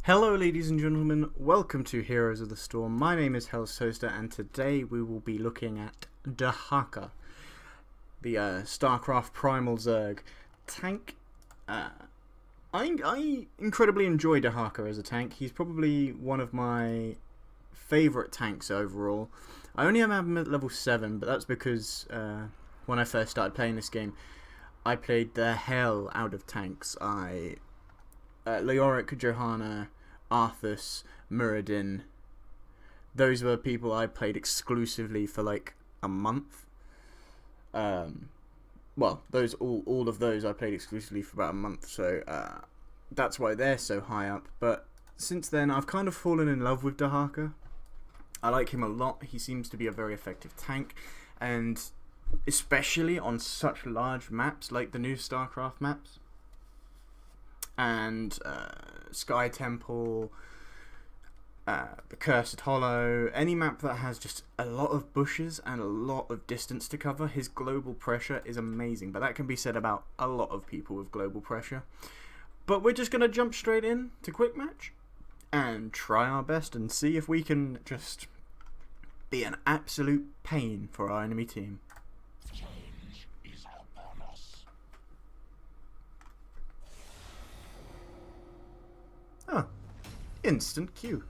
Hello ladies and gentlemen, welcome to Heroes of the Storm. My name is Hell's Toaster and today we will be looking at Dehaka, the StarCraft Primal Zerg tank. I incredibly enjoy Dehaka as a tank. He's probably one of my favourite tanks overall. I only have him at level 7, but that's because when I first started playing this game, I played the hell out of tanks. Leoric, Johanna, Arthas, Muradin, those were people I played exclusively for like a month. Well, all of those I played exclusively for about a month, so that's why they're so high up. But since then, I've kind of fallen in love with Dehaka. I like him a lot. He seems to be a very effective tank, and especially on such large maps like the new StarCraft maps. And Sky Temple, the Cursed Hollow, any map that has just a lot of bushes and a lot of distance to cover, his global pressure is amazing. But that can be said about a lot of people with global pressure. But we're just going to jump straight in to quick match and try our best and see if we can just be an absolute pain for our enemy team. Oh, instant queue.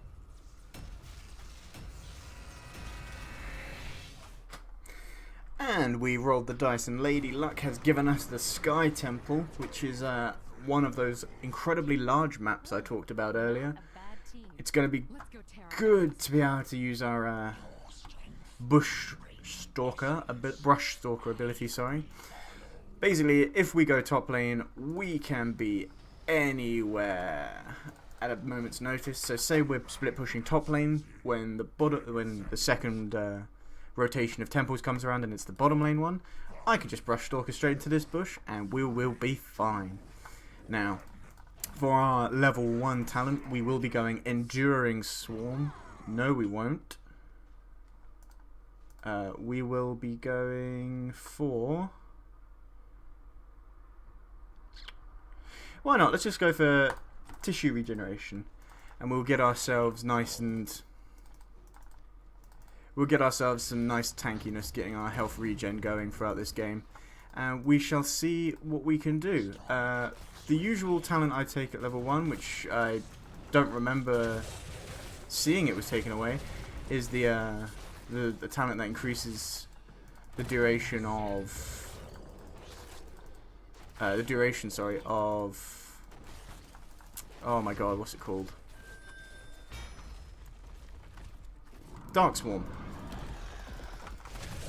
And we rolled the dice and Lady Luck has given us the Sky Temple, which is one of those incredibly large maps I talked about earlier. It's going to be good to be able to use our brush stalker ability, sorry. Basically, if we go top lane, we can be anywhere at a moment's notice. So say we're split pushing top lane when the second rotation of temples comes around and it's the bottom lane one, I can just brush stalker straight into this bush and we will be fine. Now, for our level 1 talent, we will be going Enduring Swarm. No, we won't. We will be going for... Why not? Let's just go for tissue regeneration, and we'll get ourselves some nice tankiness, getting our health regen going throughout this game, and we shall see what we can do. The usual talent I take at level 1, which I don't remember seeing it was taken away, is the talent that increases the duration of oh my god, what's it called? Dark Swarm.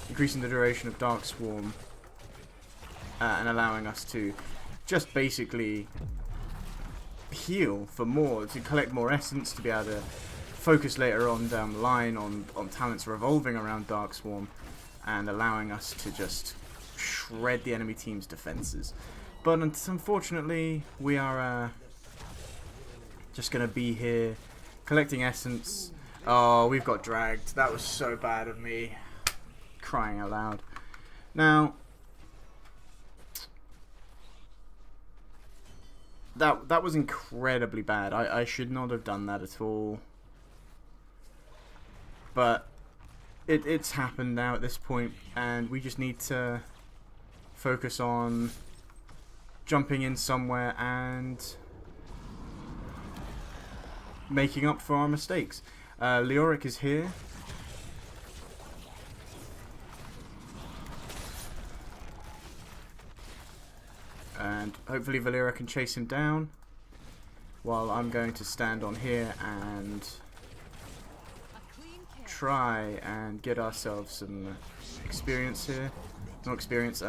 Increasing the duration of Dark Swarm and allowing us to just basically heal for more, to collect more essence, to be able to focus later on down the line on talents revolving around Dark Swarm, and allowing us to just shred the enemy team's defenses. But unfortunately, we are just going to be here collecting essence. Oh, we've got dragged. That was so bad of me. Crying out loud. Now, that was incredibly bad. I should not have done that at all. But it's happened now at this point, and we just need to focus on jumping in somewhere and making up for our mistakes. Leoric is here. And hopefully Valeera can chase him down, while I'm going to stand on here and try and get ourselves some experience here. Not experience,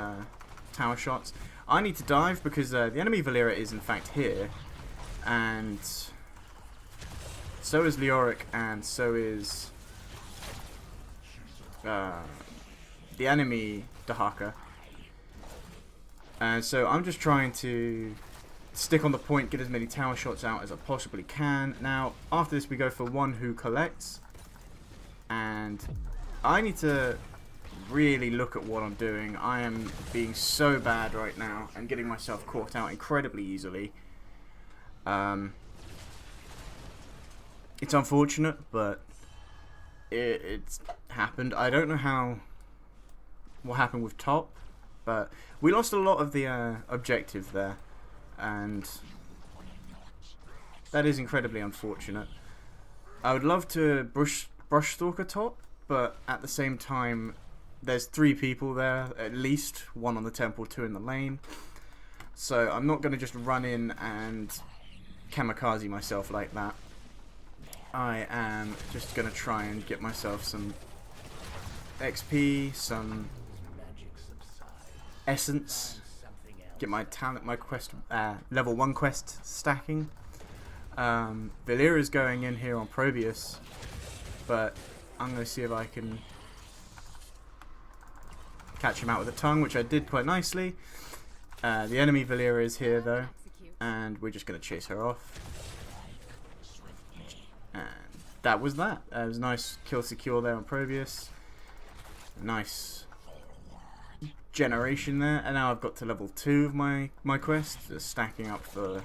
tower shots. I need to dive because the enemy Valeera is in fact here, and so is Leoric, and so is the enemy Dehaka. And so I'm just trying to stick on the point, get as many tower shots out as I possibly can. Now, after this we go for one who collects, and I need to really look at what I'm doing. I am being so bad right now and getting myself caught out incredibly easily. It's unfortunate, but it's happened. I don't know what happened with top, but we lost a lot of the objective there, and that is incredibly unfortunate. I would love to brush stalker top, but at the same time, there's 3 people there, at least, 1 on the temple, 2 in the lane. So I'm not going to just run in and kamikaze myself like that. I am just going to try and get myself some XP, some essence, get my talent, my quest, level 1 quest stacking. Valera's going in here on Probius, but I'm going to see if I can catch him out with a tongue, which I did quite nicely. The enemy Valera is here though, and we're just going to chase her off. And that was that. It was a nice kill secure there on Probius. Nice generation there, and now I've got to level 2 of my quest, stacking up for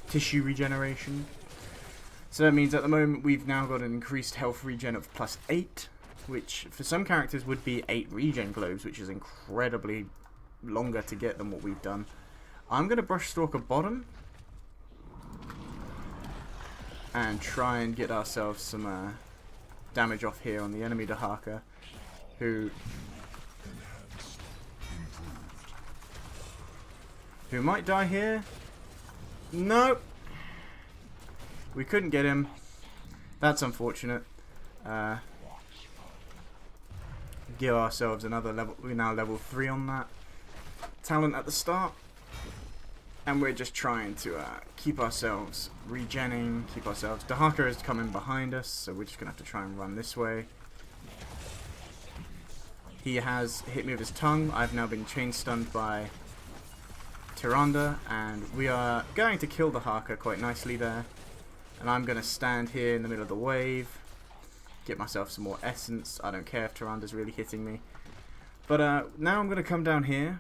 tissue regeneration. So that means at the moment we've now got an increased health regen of +8, which for some characters would be 8 regen globes, which is incredibly longer to get than what we've done. I'm going to brush stalker bottom and try and get ourselves some damage off here on the enemy Dehaka, who might die here. Nope. We couldn't get him. That's unfortunate. Give ourselves another level. We're now level 3 on that talent at the start. And we're just trying to keep ourselves regenning, keep ourselves... Dehaka is coming behind us, so we're just going to have to try and run this way. He has hit me with his tongue. I've now been chain stunned by Tyrande, and we are going to kill Dehaka quite nicely there. And I'm going to stand here in the middle of the wave, get myself some more essence. I don't care if Tyrande's really hitting me. But now I'm going to come down here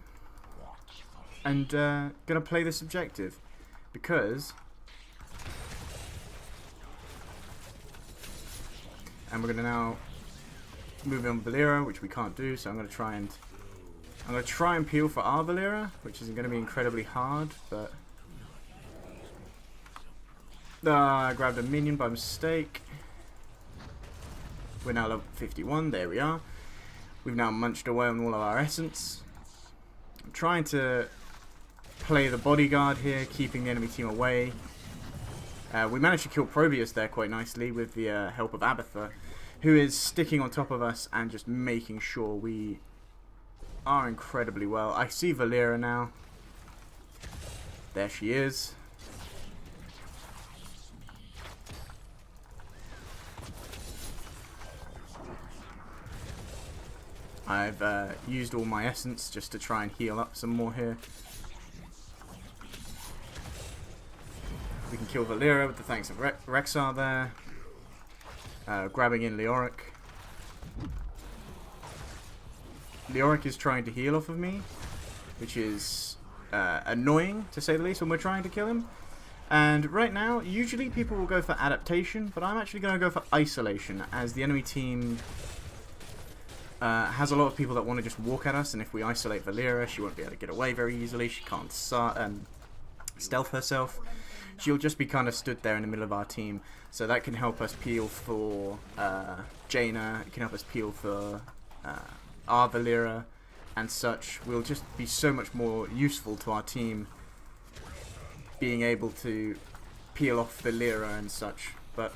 and going to play this objective, because we're going to now move on Valera, which we can't do, so I'm going to try and peel for our Valera, which is going to be incredibly hard, but I grabbed a minion by mistake. We're now level 51, there we are. We've now munched away on all of our essence. I'm trying to play the bodyguard here, keeping the enemy team away. We managed to kill Probius there quite nicely with the help of Abatha, who is sticking on top of us and just making sure we are incredibly well. I see Valera now. There she is. I've used all my essence just to try and heal up some more here. We can kill Valera with the thanks of Rexar there. Grabbing in Leoric. Leoric is trying to heal off of me, which is annoying to say the least when we're trying to kill him. And right now, usually people will go for adaptation, but I'm actually going to go for isolation, as the enemy team has a lot of people that want to just walk at us, and if we isolate Valera, she won't be able to get away very easily. She can't stealth herself. She'll just be kind of stood there in the middle of our team, so that can help us peel for Jaina, it can help us peel for our Valera and such. We'll just be so much more useful to our team being able to peel off Valera and such, but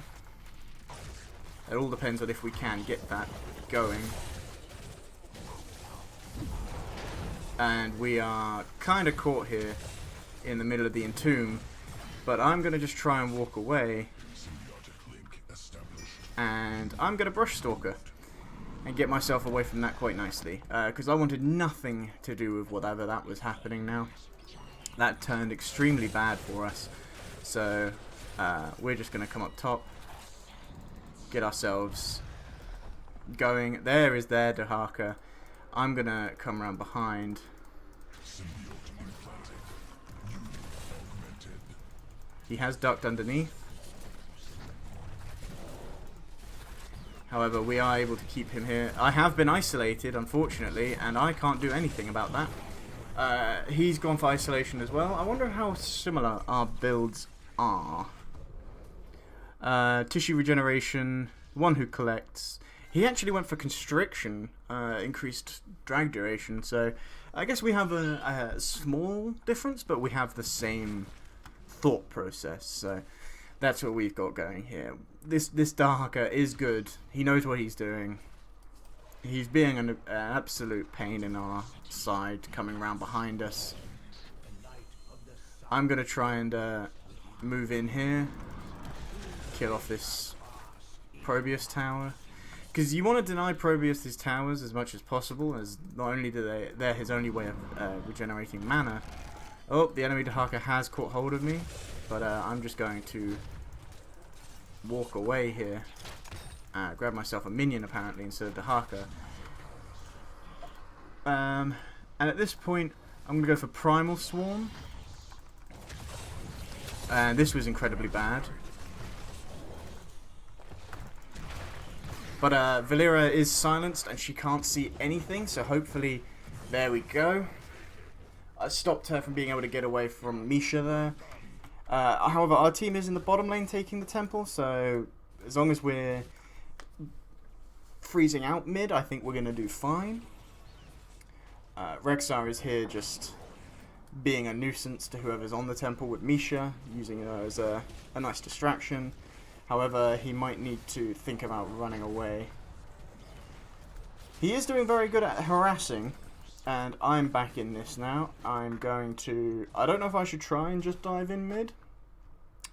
it all depends on if we can get that going. And we are kind of caught here in the middle of the entomb, but I'm going to just try and walk away, and I'm going to brush stalker and get myself away from that quite nicely, because I wanted nothing to do with whatever that was happening now. That turned extremely bad for us, so we're just going to come up top, get ourselves going. There is their Dehaka. I'm going to come around behind. He has ducked underneath. However, we are able to keep him here. I have been isolated, unfortunately, and I can't do anything about that. He's gone for isolation as well. I wonder how similar our builds are. Tissue regeneration, one who collects. He actually went for constriction, increased drag duration, so I guess we have a small difference, but we have the same thought process, so that's what we've got going here. This Dehaka is good. He knows what he's doing. He's being an absolute pain in our side, coming around behind us. I'm going to try and move in here, kill off this Probius tower. Because you want to deny Probius his towers as much as possible, as not only do they're his only way of regenerating mana. Oh, the enemy Dehaka has caught hold of me, but I'm just going to walk away here. Grab myself a minion apparently instead of Dehaka. And at this point, I'm going to go for Primal Swarm. And this was incredibly bad. But Valera is silenced and she can't see anything, so hopefully, there we go. I stopped her from being able to get away from Misha there. However, our team is in the bottom lane taking the temple, so as long as we're freezing out mid, I think we're going to do fine. Rexar is here just being a nuisance to whoever's on the temple with Misha, using her as a nice distraction. However, he might need to think about running away. He is doing very good at harassing, and I'm back in this now. I'm going to... I don't know if I should try and just dive in mid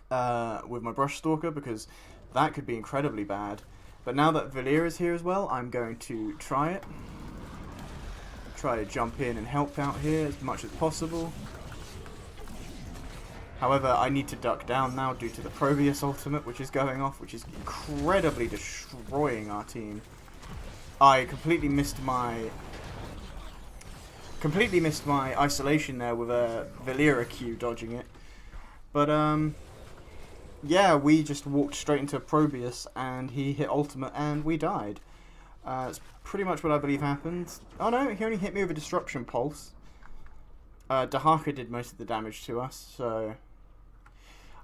with my Brush Stalker, because that could be incredibly bad. But now that Valera is here as well, I'm going to try it. Try to jump in and help out here as much as possible. However, I need to duck down now due to the Probius ultimate, which is going off, which is incredibly destroying our team. I completely missed my isolation there with a Valera Q dodging it. But yeah, we just walked straight into a Probius and he hit ultimate and we died. It's pretty much what I believe happened. Oh no, he only hit me with a Disruption Pulse. Dehaka did most of the damage to us, so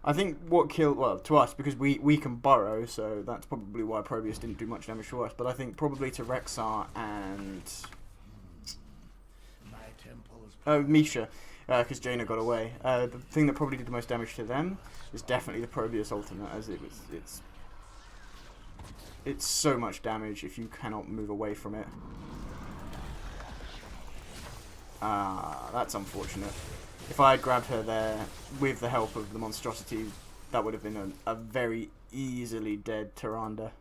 I think what killed, well, to us, because we can burrow, so that's probably why Probius didn't do much damage to us, but I think probably to Rexar and Misha, because Jaina got away. The thing that probably did the most damage to them is definitely the Probius ultimate, as it's so much damage if you cannot move away from it. That's unfortunate. If I had grabbed her there with the help of the monstrosity, that would have been a very easily dead Tyrande.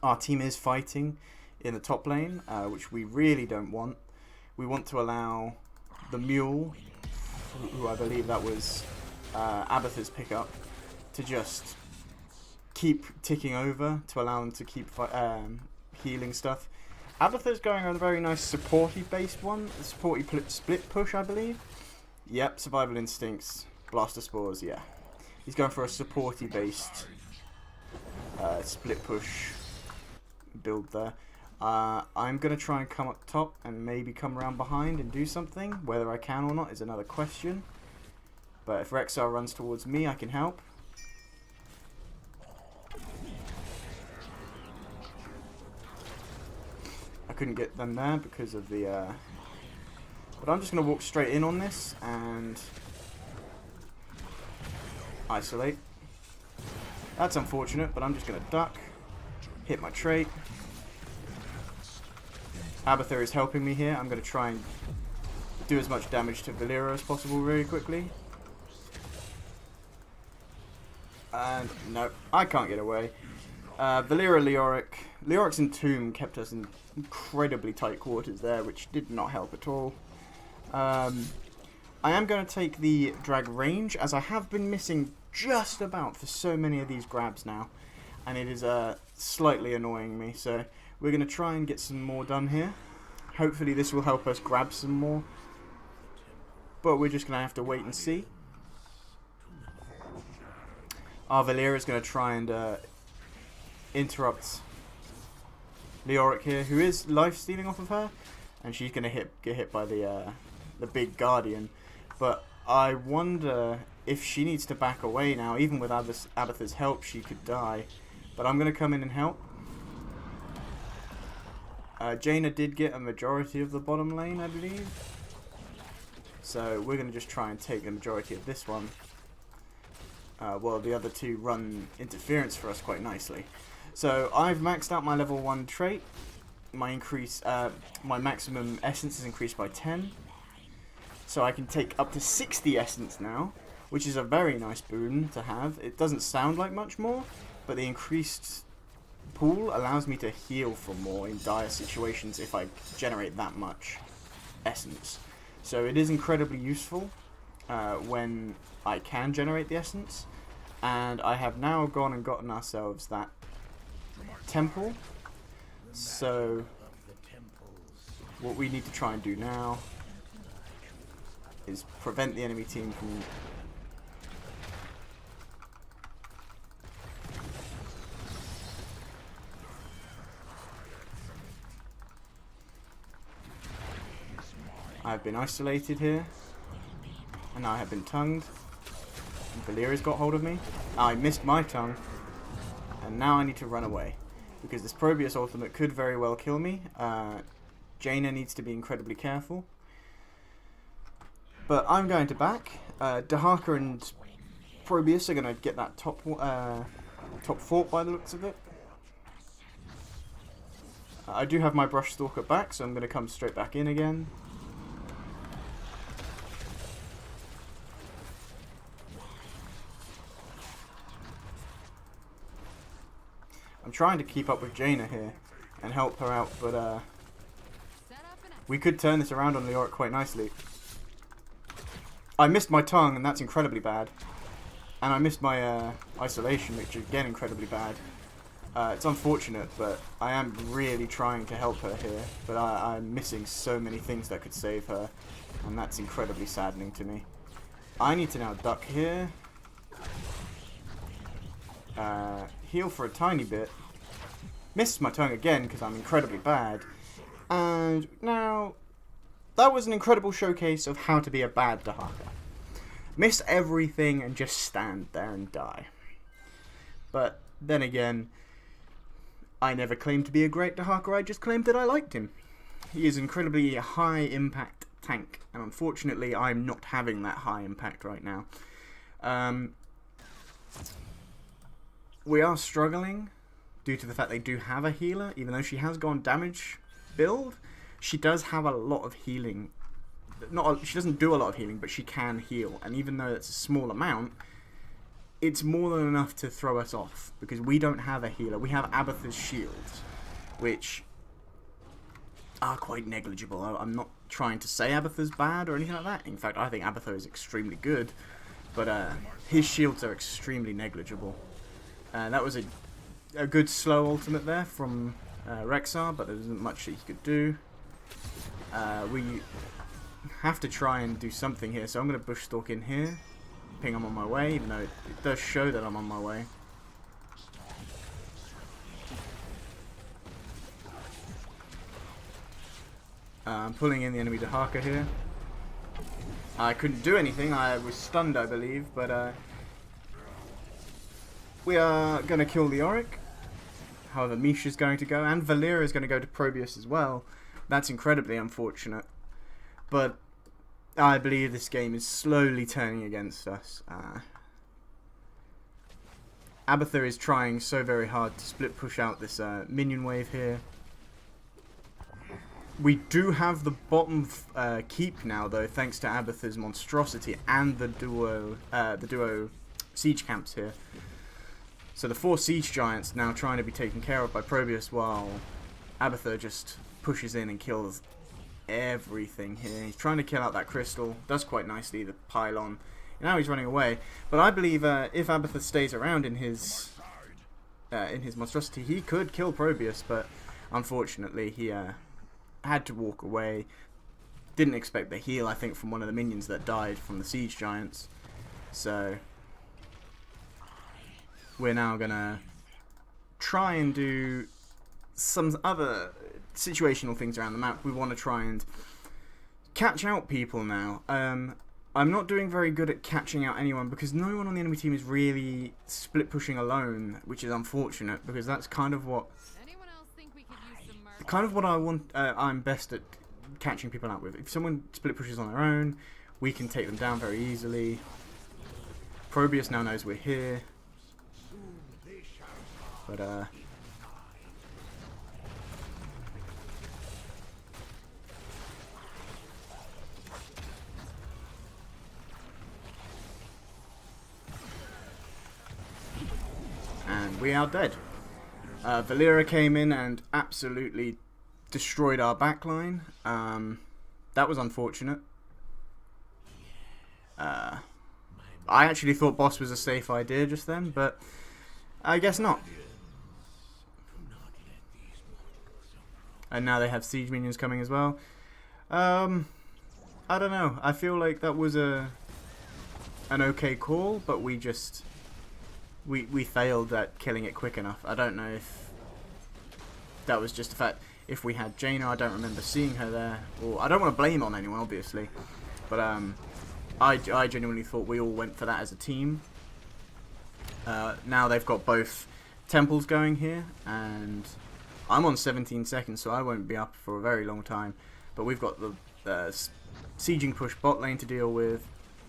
Our team is fighting in the top lane, which we really don't want. We want to allow the mule, who I believe that was Abatha's pickup, to just keep ticking over to allow them to keep healing stuff. Abatha's going on a very nice supporty based one, supporty split push I believe. Yep, survival instincts, blaster spores, yeah. He's going for a supporty based split push build there. I'm going to try and come up top and maybe come around behind and do something. Whether I can or not is another question. But if Rexar runs towards me, I can help. I couldn't get them there because of the... But I'm just going to walk straight in on this and isolate. That's unfortunate, but I'm just going to duck, hit my trait. Abatha is helping me here. I'm going to try and do as much damage to Valera as possible really quickly. And no, I can't get away. Valera Leoric. Leoric's Entomb kept us in incredibly tight quarters there, which did not help at all. I am going to take the drag range, as I have been missing just about for so many of these grabs now, and it is slightly annoying me, so we're going to try and get some more done here. Hopefully this will help us grab some more, but we're just going to have to wait and see. Our Valera is going to try and interrupt Leoric here, who is life stealing off of her, and she's gonna get hit by the big Guardian. But I wonder if she needs to back away now. Even with Abatha's help, she could die. But I'm gonna come in and help. Jaina did get a majority of the bottom lane, I believe. So we're gonna just try and take the majority of this one. While the other two run interference for us quite nicely. So I've maxed out my level 1 trait. My maximum essence is increased by 10. So I can take up to 60 essence now, which is a very nice boon to have. It doesn't sound like much more, but the increased pool allows me to heal for more in dire situations if I generate that much essence. So it is incredibly useful when I can generate the essence. And I have now gone and gotten ourselves that temple. So what we need to try and do now is prevent the enemy team from I've been isolated here, and I have been tongued. And Valeria's got hold of me. I missed my tongue, and now I need to run away because this Probius ultimate could very well kill me. Jaina needs to be incredibly careful. But I'm going to back. Dehaka and Probius are going to get that top fort by the looks of it. I do have my Brush Stalker back, so I'm going to come straight back in again. I'm trying to keep up with Jaina here and help her out, but we could turn this around on Leoric quite nicely. I missed my tongue, and that's incredibly bad. And I missed my isolation, which is again incredibly bad. It's unfortunate, but I am really trying to help her here. But I'm missing so many things that could save her, and that's incredibly saddening to me. I need to now duck here. Heal for a tiny bit. Missed my tongue again because I'm incredibly bad. And now, that was an incredible showcase of how to be a bad Dehaka. Miss everything and just stand there and die. But then again, I never claimed to be a great Dehaka, I just claimed that I liked him. He is incredibly high impact tank, and unfortunately I'm not having that high impact right now. We are struggling due to the fact they do have a healer, even though she has gone damage build. She does have a lot of healing. She doesn't do a lot of healing, but she can heal, and even though it's a small amount, it's more than enough to throw us off, because we don't have a healer. We have Abatha's shields, which are quite negligible. I'm not trying to say Abatha's bad or anything like that. In fact, I think Abatha is extremely good, but his shields are extremely negligible. That was a good slow ultimate there from Rexar, but there isn't much that he could do. We have to try and do something here, so I'm going to Bush Stalk in here. Ping, I'm on my way, even though it does show that I'm on my way. I'm pulling in the enemy Dehaka here. I couldn't do anything, I was stunned I believe, but we are going to kill Leoric. However, Misha's going to go, and Valeria is going to go to Probius as well. That's incredibly unfortunate. But I believe this game is slowly turning against us. Abatha is trying so very hard to split push out this minion wave here. We do have the bottom keep now, though, thanks to Abatha's monstrosity and the duo siege camps here. So the 4 siege giants now trying to be taken care of by Probius, while Abatha just pushes in and kills everything here. He's trying to kill out that crystal. Does quite nicely, the pylon. And now he's running away. But I believe if Abatha stays around in his monstrosity, he could kill Probius. But unfortunately, he had to walk away. Didn't expect the heal, I think, from one of the minions that died from the siege giants. So we're now gonna try and do some other situational things around the map. We want to try and catch out people now. I'm not doing very good at catching out anyone because no one on the enemy team is really split pushing alone, which is unfortunate because that's kind of what I want. I'm best at catching people out with. If someone split pushes on their own, we can take them down very easily. Probius now knows we're here, but and we are dead. Valera came in and absolutely destroyed our backline. That was unfortunate. I actually thought boss was a safe idea just then, but I guess not. And now they have siege minions coming as well. I don't know. I feel like that was an okay call, but we just we failed at killing it quick enough. I don't know if that was just the fact. If we had Jaina, I don't remember seeing her there. Or I don't want to blame on anyone, obviously, but I genuinely thought we all went for that as a team. Now they've got both temples going here, and I'm on 17 seconds, so I won't be up for a very long time. But we've got the sieging push bot lane to deal with,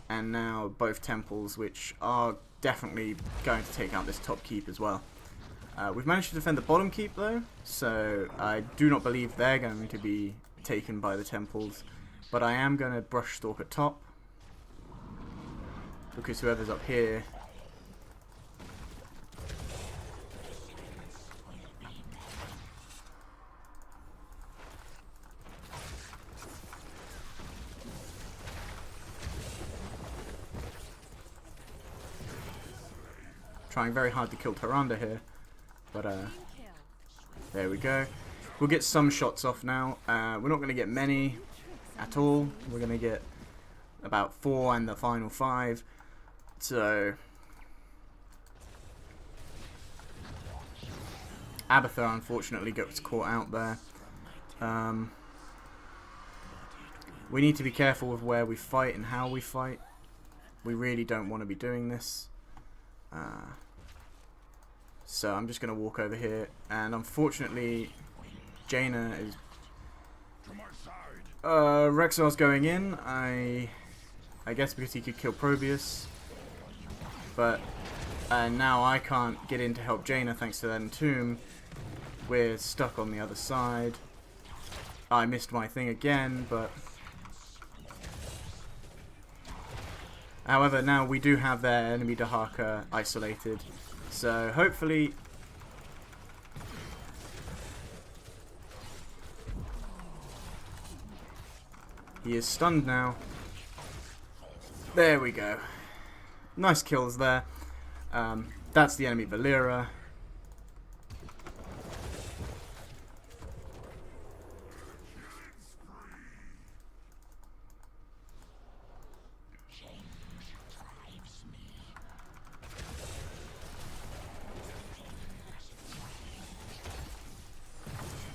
and now both temples, which are definitely going to take out this top keep as well. We've managed to defend the bottom keep though, so I do not believe they're going to be taken by the temples. But I am going to brush stalk at top, because whoever's up here trying very hard to kill Tyrande here, but there we go. We'll get some shots off now. We're not going to get many at all. We're going to get about 4 and the final 5. So Abathur unfortunately gets caught out there. We need to be careful with where we fight and how we fight. We really don't want to be doing this. So I'm just going to walk over here, and unfortunately Jaina is Rexar's going in. I guess because he could kill Probius, but now I can't get in to help Jaina thanks to that entomb. We're stuck on the other side. I missed my thing again, but however now we do have their enemy Dehaka isolated, so hopefully he is stunned now. There we go. Nice kills there. That's the enemy Valera.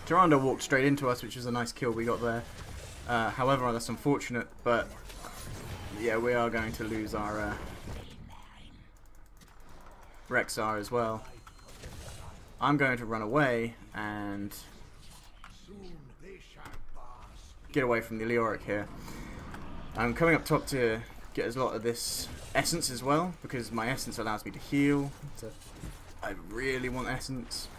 Tyrande walked straight into us, which was a nice kill we got there. However, that's unfortunate, but yeah, we are going to lose our Rexar as well. I'm going to run away and get away from the Leoric here. I'm coming up top to get a lot of this essence as well, because my essence allows me to heal. So I really want essence.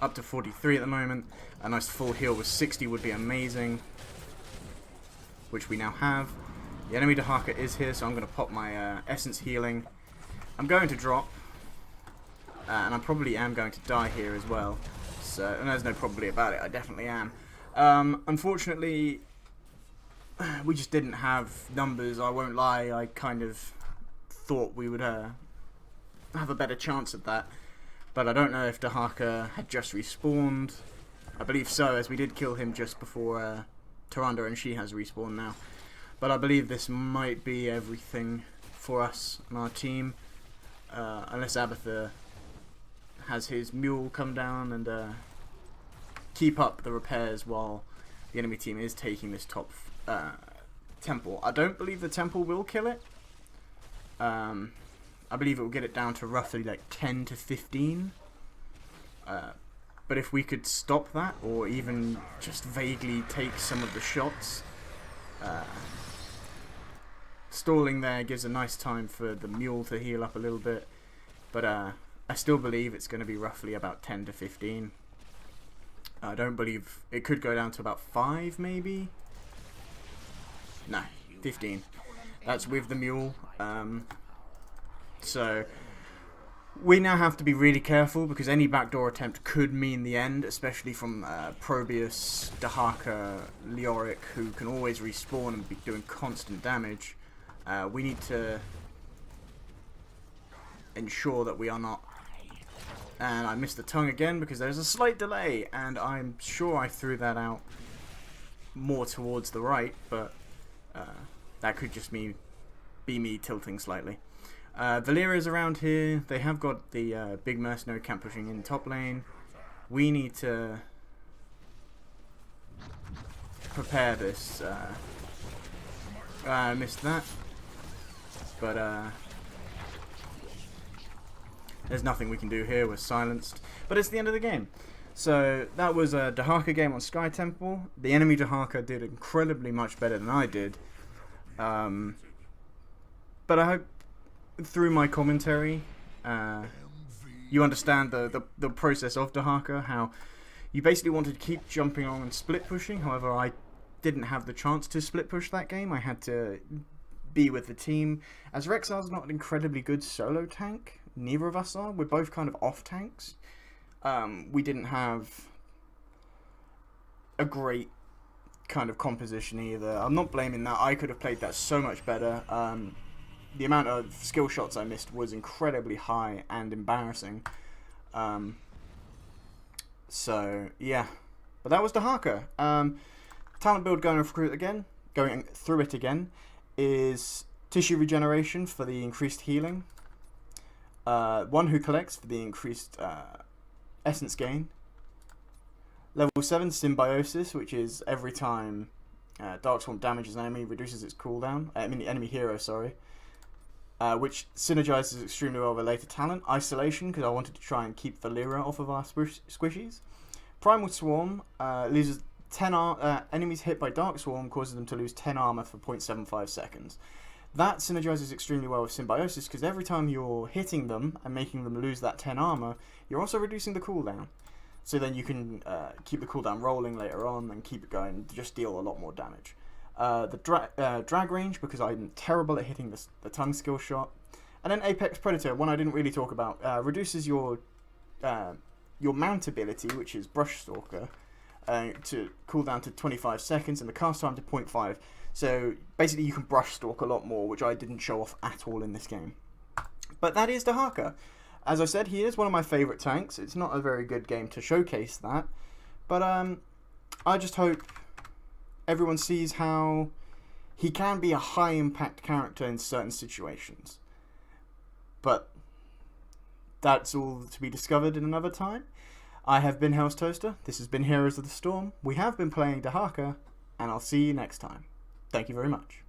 Up to 43 at the moment. A nice full heal with 60 would be amazing, which we now have. The enemy Dehaka is here, so I'm going to pop my essence healing. I'm going to drop, and I probably am going to die here as well. So, and there's no probably about it, I definitely am. Unfortunately, we just didn't have numbers, I won't lie. I kind of thought we would have a better chance at that. But I don't know if Dehaka had just respawned. I believe so, as we did kill him just before Tyrande, and she has respawned now. But I believe this might be everything for us and our team. Unless Abathur has his mule come down and keep up the repairs while the enemy team is taking this top temple. I don't believe the temple will kill it. I believe it will get it down to roughly like 10 to 15. But if we could stop that, or even just vaguely take some of the shots, stalling there gives a nice time for the mule to heal up a little bit. But I still believe it's going to be roughly about 10 to 15. I don't believe it could go down to about 5 maybe. No, 15. That's with the mule. So we now have to be really careful, because any backdoor attempt could mean the end, especially from Probius, Dehaka, Leoric, who can always respawn and be doing constant damage. We need to ensure that we are not... And I missed the tongue again because there's a slight delay, and I'm sure I threw that out more towards the right, but that could just be me tilting slightly. Valeria's around here. They have got the big mercenary camp pushing in top lane. We need to prepare this. I missed that, but there's nothing we can do here. We're silenced, but it's the end of the game. So that was a Dehaka game on Sky Temple. The enemy Dehaka did incredibly much better than I did, but I hope through my commentary you understand the process of Dehaka, how you basically wanted to keep jumping on and split pushing. However, I didn't have the chance to split push that game. I had to be with the team, as Rexar's not an incredibly good solo tank. Neither of us are. We're both kind of off tanks. We didn't have a great kind of composition either. I'm not blaming that. I could have played that so much better. The amount of skill shots I missed was incredibly high and embarrassing. So yeah, but that was Dehaka. Talent build going through it again is tissue regeneration for the increased healing. One who collects for the increased essence gain. Level 7 symbiosis, which is every time Dark Swarm damages an enemy, reduces its cooldown. Enemy hero, sorry. Which synergizes extremely well with later talent. Isolation, because I wanted to try and keep Valeria off of our squishies. Primal Swarm loses 10 enemies hit by Dark Swarm causes them to lose 10 armor for 0.75 seconds. That synergizes extremely well with Symbiosis, because every time you're hitting them and making them lose that 10 armor, you're also reducing the cooldown. So then you can keep the cooldown rolling later on and keep it going, just deal a lot more damage. The drag range, because I'm terrible at hitting the tongue skill shot. And then Apex Predator, one I didn't really talk about, reduces your mount ability, which is Brush Stalker, to cooldown to 25 seconds and the cast time to 0.5. So basically you can brush stalk a lot more, which I didn't show off at all in this game. But that is Dehaka. As I said, he is one of my favourite tanks. It's not a very good game to showcase that, but I just hope everyone sees how he can be a high impact character in certain situations. But that's all to be discovered in another time. I have been Hell's Toaster. This has been Heroes of the Storm. We have been playing Dehaka, and I'll see you next time. Thank you very much.